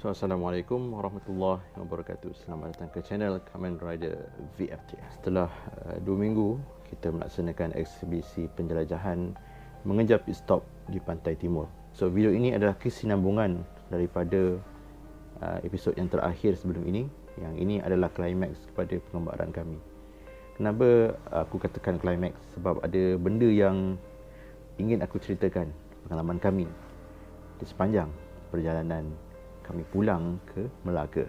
So, Assalamualaikum warahmatullahi wabarakatuh. Selamat datang ke channel Kamen Rider VFT. Setelah 2 minggu kita melaksanakan eksibisi penjelajahan mengejar pit stop di pantai timur. So, video ini adalah kesinambungan daripada episod yang terakhir sebelum ini. Yang ini adalah klimaks kepada pengembaraan kami. Kenapa aku katakan klimaks? Sebab ada benda yang ingin aku ceritakan, pengalaman kami di sepanjang perjalanan kami pulang ke Melaka.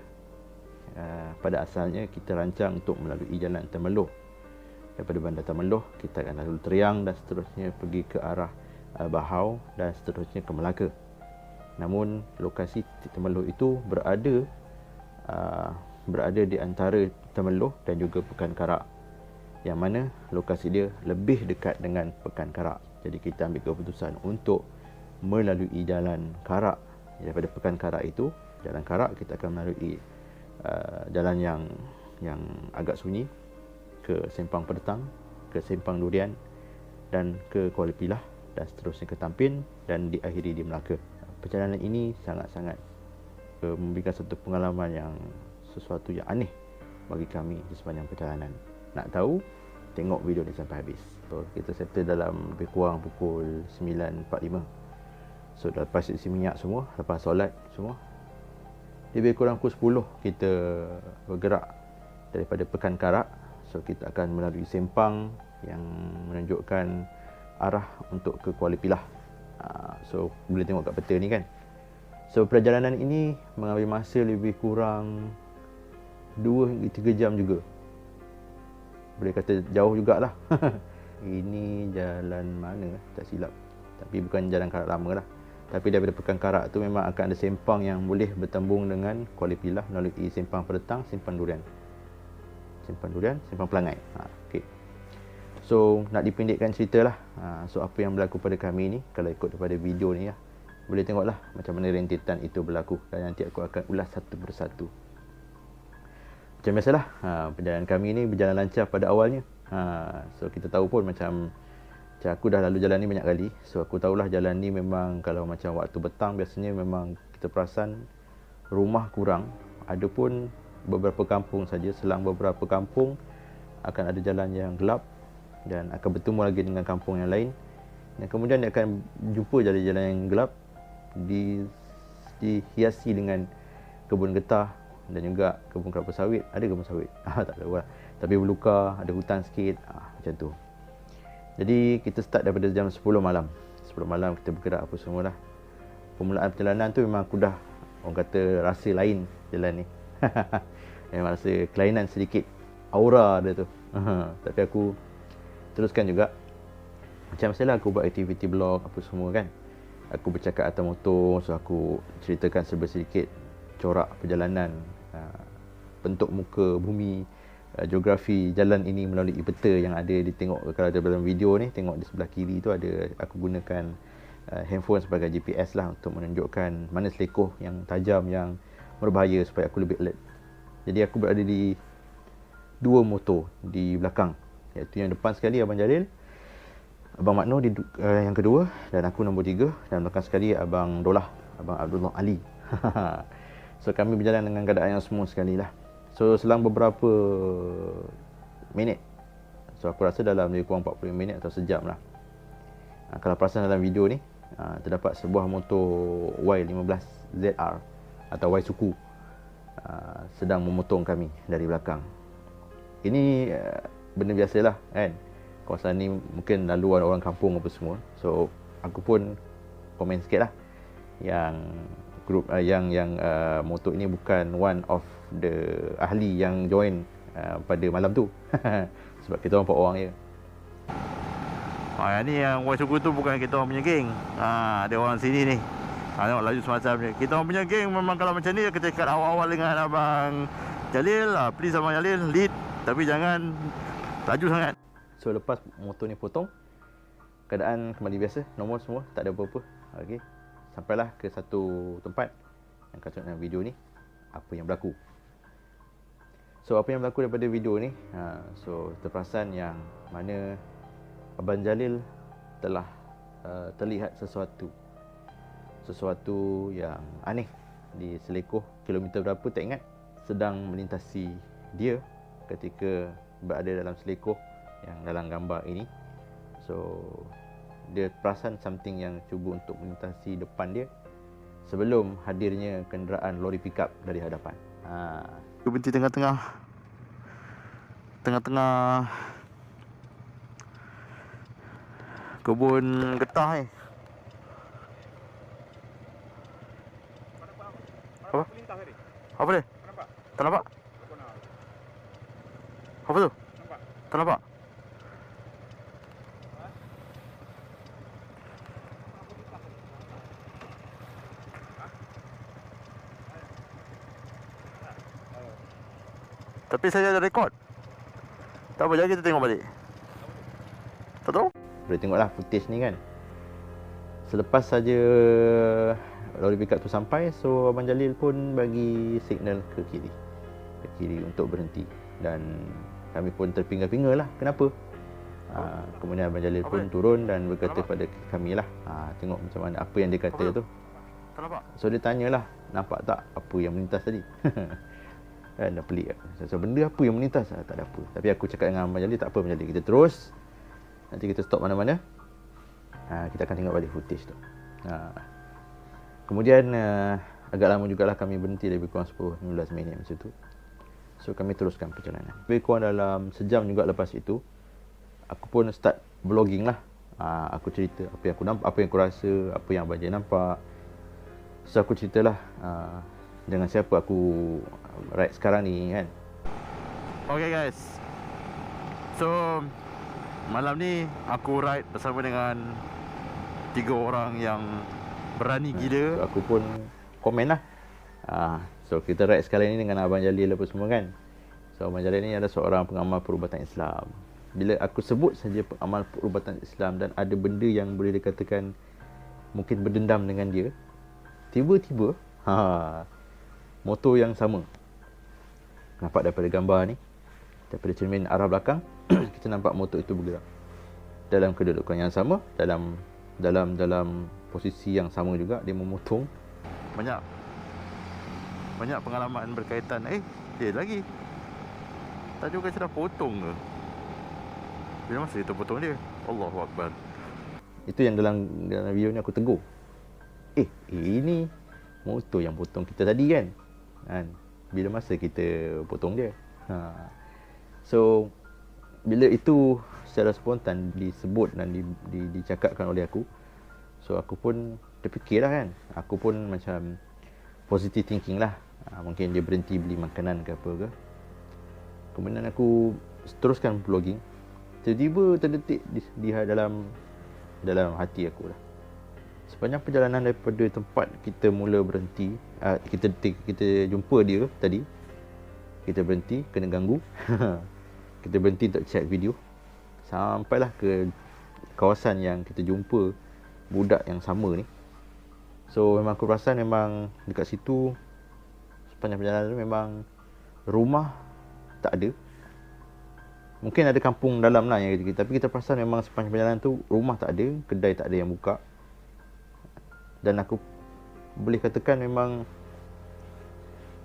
Pada asalnya kita rancang untuk melalui jalan Temeloh. Daripada bandar Temeloh kita akan lalu Teriang dan seterusnya pergi ke arah Bahau dan seterusnya ke Melaka. Namun lokasi Temeloh itu berada di antara Temeloh dan juga Pekan Karak, yang mana lokasi dia lebih dekat dengan Pekan Karak. Jadi kita ambil keputusan untuk melalui jalan Karak. Daripada Pekan Karak itu, jalan Karak, kita akan melalui jalan yang agak sunyi ke Sempang Petang, ke Sempang Durian dan ke Kuala Pilah dan seterusnya ke Tampin dan diakhiri di Melaka. Perjalanan ini sangat-sangat memberikan satu pengalaman yang sesuatu yang aneh bagi kami di sepanjang perjalanan. Nak tahu? Tengok video ni sampai habis. So, kita settle dalam lebih kurang pukul 9.45. So, lepas isi minyak semua, lepas solat semua, lebih kurang pukul 10 kita bergerak daripada Pekan Karak. So, kita akan melalui Sempang yang menunjukkan arah untuk ke Kuala Pilah. So, boleh tengok kat peta ni kan. So, perjalanan ini mengambil masa lebih kurang 2 hingga 3 jam juga. Boleh kata jauh jugalah. Ini jalan mana? Tak silap. Tapi bukan jalan Karak lama lah. Tapi daripada Pekan Karak tu memang akan ada sempang yang boleh bertembung dengan Kuala Pilah melalui Sempang Petang, Sempang Durian, Sempang Pelangai. Okay. So, nak dipendekkan cerita lah. So, apa yang berlaku pada kami ni, kalau ikut daripada video ni lah, boleh tengoklah macam mana rentetan itu berlaku. Dan nanti aku akan ulas satu persatu. Macam biasalah, perjalanan kami ni berjalan lancar pada awalnya. So, kita tahu pun macam aku dah lalu jalan ni banyak kali. So, aku tahulah jalan ni memang kalau macam waktu petang biasanya memang kita perasan rumah kurang. Ada pun beberapa kampung saja. Selang beberapa kampung akan ada jalan yang gelap dan akan bertemu lagi dengan kampung yang lain. Dan kemudian dia akan jumpa jalan-jalan yang gelap dihiasi dengan kebun getah dan juga kebun kelapa sawit. Ada kebun sawit? Tak tahu lah. Tapi belukar, ada hutan sikit. Macam tu. Jadi kita start daripada jam 10 malam. 10 malam kita bergerak apa semualah. Permulaan perjalanan tu memang aku dah, orang kata, rasa lain jalan ni. Memang rasa kelainan sedikit aura dia tu. Tapi aku teruskan juga. Macam biasalah aku buat aktiviti blog apa semua kan. Aku bercakap atas motor. So aku ceritakan serba sedikit corak perjalanan, bentuk muka bumi, geografi jalan ini melalui peta yang ada ditengok. Kalau ada dalam video ni, tengok di sebelah kiri tu ada, aku gunakan handphone sebagai GPS lah untuk menunjukkan mana selekoh yang tajam, yang berbahaya supaya aku lebih alert. Jadi aku berada di 2 motor di belakang, iaitu yang depan sekali Abang Jalil, Abang Makno yang kedua, dan aku nombor 3, dan belakang sekali Abang Dolah, Abang Abdullah Ali. So kami berjalan dengan keadaan yang smooth sekali lah. So selang beberapa minit, so aku rasa dalam lebih kurang 40 minit atau sejam lah, kalau perasan dalam video ni, terdapat sebuah motor Y15ZR atau Y suku sedang memotong kami dari belakang. Ini benda biasalah kan. Kawasan ni mungkin laluan orang kampung apa semua. So aku pun komen sikit lah, yang grup yang motor ini bukan one of the ahli yang join pada malam tu. Sebab kita orang 4 orang je. Yang ni yang Y suku tu bukan kita orang punya geng. Ada orang sini ni. Tengok laju semacam ni. Kita orang punya geng memang kalau macam ni kita cakap awal-awal dengan Abang Jalil, please Abang Jalil lead, tapi jangan laju sangat. So lepas motor ni potong, keadaan kembali biasa, normal semua, tak ada apa-apa. Okey. Sampailah ke satu tempat yang kau tengok dalam video ni, apa yang berlaku. So apa yang berlaku daripada video ni, so terperasan yang mana Abang Jalil telah terlihat sesuatu yang aneh di Selekoh, kilometer berapa tak ingat, sedang melintasi dia ketika berada dalam Selekoh yang dalam gambar ini. So dia perasan something yang cuba untuk melintasi depan dia sebelum hadirnya kenderaan lori pickup dari hadapan. Dia berhenti tengah-tengah kebun getah ni. Apa? Apa dia? Tak nampak? Apa tu? Tak nampak? Tapi saya ada rekod. Tak apa, jadi kita tengok balik. Tak tahu? Boleh tengoklah footage ni kan. Selepas saja lori pickup tu sampai, so Abang Jalil pun bagi signal ke kiri untuk berhenti. Dan kami pun terpinga-pinga lah, kenapa? Kemudian Abang Jalil pun turun dan berkata kepada kami lah, tengok macam mana apa yang dia kata tu. So dia tanyalah, nampak tak apa yang melintas tadi? Kan dah pelik. So benda apa yang melintas? Tak ada apa. Tapi aku cakap dengan Abang Jalil, tak apa Abang Jalil, kita terus. Nanti kita stop mana-mana. Kita akan tengok balik footage tu. Kemudian agak lama jugalah kami berhenti, lebih kurang 10-15 minit macam tu. So kami teruskan perjalanan. Lebih kurang dalam sejam juga lepas itu, aku pun start vlogging lah. Aku cerita apa yang aku nampak, apa yang aku rasa, apa yang Abang Jalil nampak. So aku ceritalah dengan siapa aku ride sekarang ni kan. Okay guys, so malam ni aku ride bersama dengan 3 orang yang berani gila. Aku pun komen lah. So kita ride sekali ni dengan Abang Jalil apa semua kan. So Abang Jalil ni adalah seorang pengamal perubatan Islam. Bila aku sebut saja pengamal perubatan Islam dan ada benda yang boleh dikatakan mungkin berdendam dengan dia, tiba-tiba motor yang sama, nampak daripada gambar ni, daripada cermin arah belakang, kita nampak motor itu bergerak dalam kedudukan yang sama, dalam posisi yang sama juga. Dia memotong. Banyak pengalaman berkaitan. Dia lagi tadi juga saya dah potong ke? Bila masa kita potong dia? Allahu Akbar. Itu yang dalam video ni aku tegur. Ini motor yang potong kita tadi kan? Bila masa kita potong dia? So bila itu secara spontan disebut dan dicakapkan oleh aku, so aku pun terfikir lah kan. Aku pun macam positive thinking lah. Mungkin dia berhenti beli makanan ke apa ke. Kemudian aku teruskan vlogging. Tiba-tiba terdetik di dalam hati aku lah. Sepanjang perjalanan daripada tempat kita mula berhenti, kita jumpa dia tadi, kita berhenti, kena ganggu. Kita berhenti untuk check video, sampailah ke kawasan yang kita jumpa budak yang sama ni. So memang aku perasan memang dekat situ sepanjang perjalanan tu memang rumah tak ada. Mungkin ada kampung dalam lah yang kita, tapi kita perasan memang sepanjang perjalanan tu rumah tak ada, kedai tak ada yang buka. Dan aku boleh katakan memang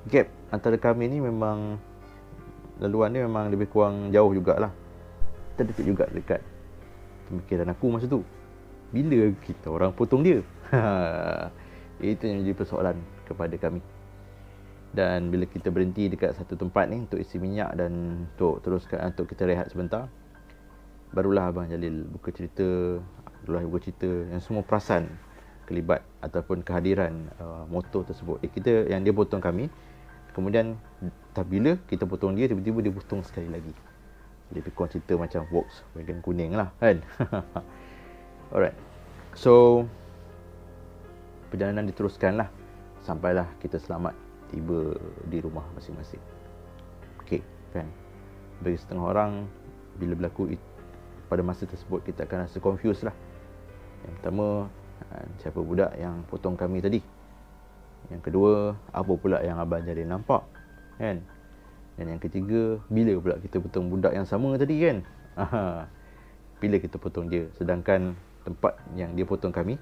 gap antara kami ni memang laluan dia memang lebih kurang jauh jugalah. Terdetik juga dekat pemikiran aku masa tu, bila kita orang potong dia? Itu yang menjadi persoalan kepada kami. Dan bila kita berhenti dekat satu tempat ni untuk isi minyak dan untuk kita rehat sebentar, barulah Abang Jalil buka cerita yang semua perasan kelibat ataupun kehadiran motor tersebut. Kita yang dia potong kami, kemudian bila kita potong dia, tiba-tiba dia potong sekali lagi. Lebih kurang cerita macam Volkswagen kuning lah kan. Alright, so perjalanan diteruskan lah, sampailah kita selamat tiba di rumah masing-masing. Okay kan, bagi setengah orang bila berlaku pada masa tersebut, kita akan rasa confused lah. Yang pertama, siapa budak yang potong kami tadi? Yang kedua, apa pula yang Abang Jalil nampak kan? Dan yang ketiga, bila pula kita potong budak yang sama tadi kan? Bila kita potong dia, sedangkan tempat yang dia potong kami,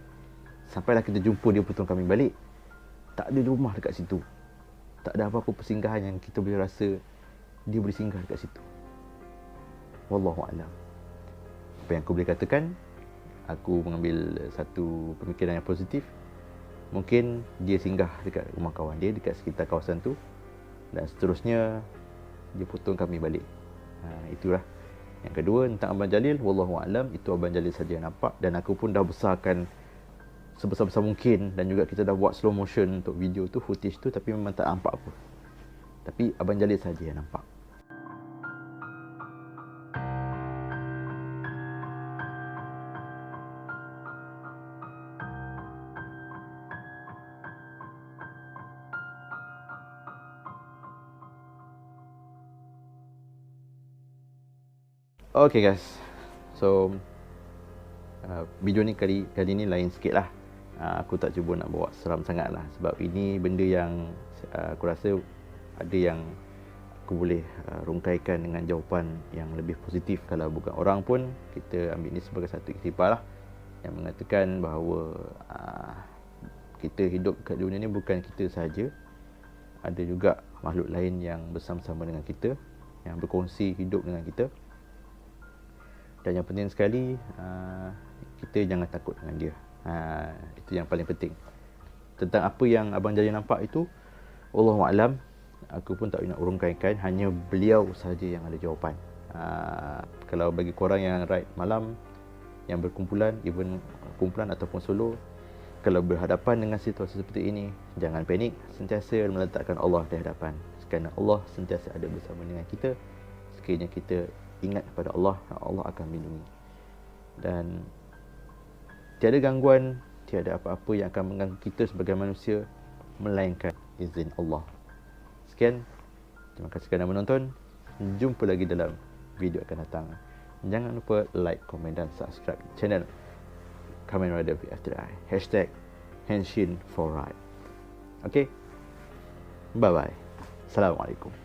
sampailah kita jumpa dia potong kami balik, Tak ada rumah dekat situ. Tak ada apa-apa persinggahan yang kita boleh rasa dia boleh singgah dekat situ. Wallahu a'lam. Apa yang aku boleh katakan, aku mengambil satu pemikiran yang positif. Mungkin dia singgah dekat rumah kawan dia, dekat sekitar kawasan tu, dan seterusnya dia potong kami balik. Itulah. Yang kedua, tentang Abang Jalil, wallahu a'lam, itu Abang Jalil saja yang nampak, dan aku pun dah besarkan sebesar-besar mungkin, dan juga kita dah buat slow motion untuk video tu, footage tu, tapi memang tak nampak apa. Tapi Abang Jalil saja yang nampak. Okay guys, so video ni kali ni lain sikit lah. Aku tak cuba nak bawa seram sangat lah, sebab ini benda yang aku rasa ada yang aku boleh rungkaikan dengan jawapan yang lebih positif. Kalau bukan orang pun, kita ambil ni sebagai satu iktibar lah, yang mengatakan bahawa kita hidup kat dunia ni bukan kita sahaja, ada juga makhluk lain yang bersama-sama dengan kita, yang berkongsi hidup dengan kita. Dan yang penting sekali, kita jangan takut dengan dia. Itu yang paling penting. Tentang apa yang Abang Jalil nampak itu, Wallahu a'lam, aku pun tak nak urungkaikan, hanya beliau saja yang ada jawapan. Kalau bagi korang yang ride malam, yang berkumpulan, even kumpulan ataupun solo, kalau berhadapan dengan situasi seperti ini, jangan panik, sentiasa meletakkan Allah di hadapan. Kerana Allah sentiasa ada bersama dengan kita. Sekiranya kita ingat kepada Allah, Allah akan melindungi. Dan tiada gangguan, tiada apa-apa yang akan mengganggu kita sebagai manusia melainkan izin Allah. Sekian, terima kasih kerana menonton. Jumpa lagi dalam video akan datang. Jangan lupa like, komen dan subscribe channel Kamen Rider VF3i. #Henshin for Ride. Okay, bye bye. Assalamualaikum.